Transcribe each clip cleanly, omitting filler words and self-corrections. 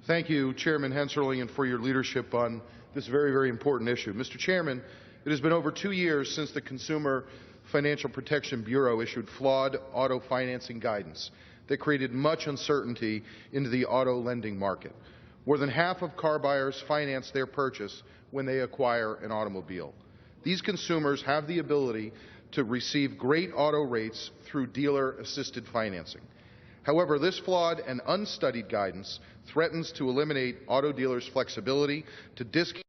Thank you, Chairman Hensarling, and for your leadership on this very, very important issue. Mr. Chairman, it has been over 2 years since the Consumer Financial Protection Bureau issued flawed auto financing guidance that created much uncertainty into the auto lending market. More than half of car buyers finance their purchase when they acquire an automobile. These consumers have the ability to receive great auto rates through dealer-assisted financing. However, this flawed and unstudied guidance threatens to eliminate auto dealers' flexibility to discount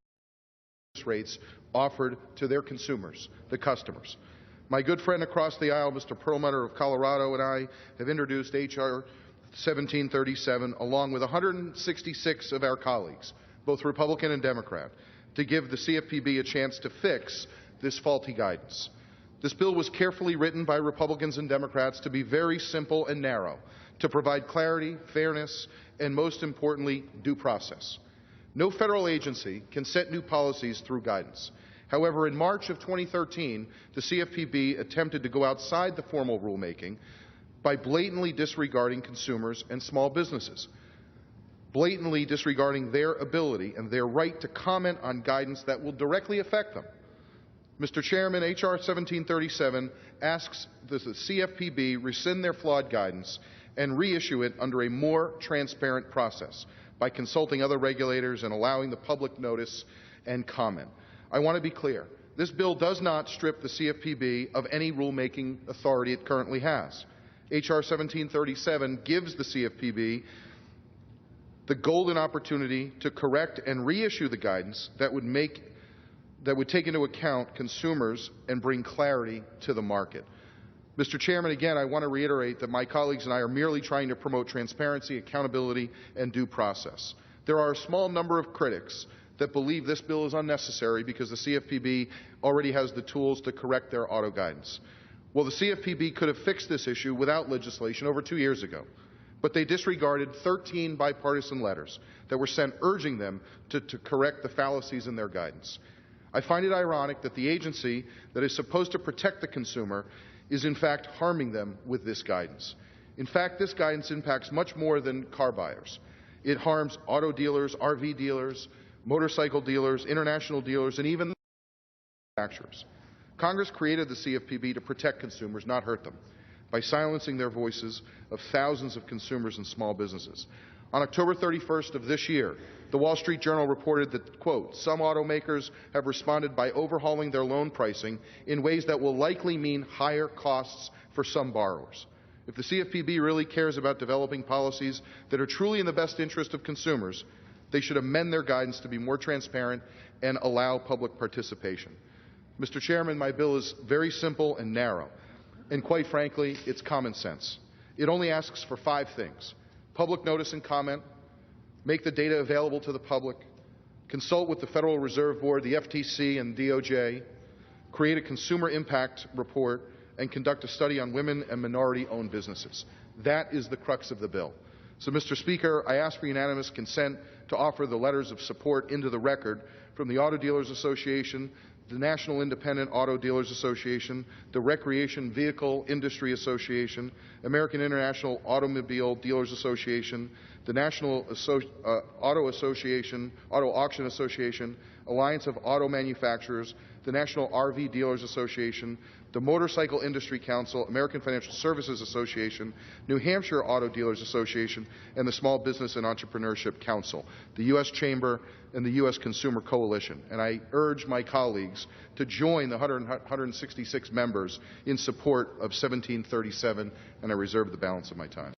rates offered to their consumers, the customers. My good friend across the aisle, Mr. Perlmutter of Colorado, and I have introduced H.R. 1737, along with 166 of our colleagues, both Republican and Democrat, to give the CFPB a chance to fix this faulty guidance. This bill was carefully written by Republicans and Democrats to be very simple and narrow, to provide clarity, fairness, and most importantly, due process. No federal agency can set new policies through guidance. However, in March of 2013, the CFPB attempted to go outside the formal rulemaking by blatantly disregarding consumers and small businesses, blatantly disregarding their ability and their right to comment on guidance that will directly affect them. Mr. Chairman, H.R. 1737 asks that the CFPB rescind their flawed guidance and reissue it under a more transparent process by consulting other regulators and allowing the public notice and comment. I want to be clear. This bill does not strip the CFPB of any rulemaking authority it currently has. H.R. 1737 gives the CFPB the golden opportunity to correct and reissue the guidance that would take into account consumers and bring clarity to the market. Mr. Chairman, again, I want to reiterate that my colleagues and I are merely trying to promote transparency, accountability, and due process. There are a small number of critics that believe this bill is unnecessary because the CFPB already has the tools to correct their auto guidance. Well, the CFPB could have fixed this issue without legislation over 2 years ago, but they disregarded 13 bipartisan letters that were sent urging them to correct the fallacies in their guidance. I find it ironic that the agency that is supposed to protect the consumer is in fact harming them with this guidance. In fact, this guidance impacts much more than car buyers. It harms auto dealers, RV dealers, motorcycle dealers, international dealers, and even manufacturers. Congress created the CFPB to protect consumers, not hurt them, by silencing their voices of thousands of consumers and small businesses. On October 31st of this year, the Wall Street Journal reported that, quote, some automakers have responded by overhauling their loan pricing in ways that will likely mean higher costs for some borrowers. If the CFPB really cares about developing policies that are truly in the best interest of consumers, they should amend their guidance to be more transparent and allow public participation. Mr. Chairman, my bill is very simple and narrow, and quite frankly, it's common sense. It only asks for 5 things: public notice and comment, make the data available to the public, consult with the Federal Reserve Board, the FTC, and DOJ, create a consumer impact report, and conduct a study on women and minority-owned businesses. That is the crux of the bill. So, Mr. Speaker, I ask for unanimous consent to offer the letters of support into the record from the Auto Dealers Association, the National Independent Auto Dealers Association, the Recreation Vehicle Industry Association, American International Automobile Dealers Association, the National Auto Auction Association, Alliance of Auto Manufacturers, the National RV Dealers Association, the Motorcycle Industry Council, American Financial Services Association, New Hampshire Auto Dealers Association, and the Small Business and Entrepreneurship Council, the U.S. Chamber, and the U.S. Consumer Coalition. And I urge my colleagues to join the 166 members in support of 1737, and I reserve the balance of my time.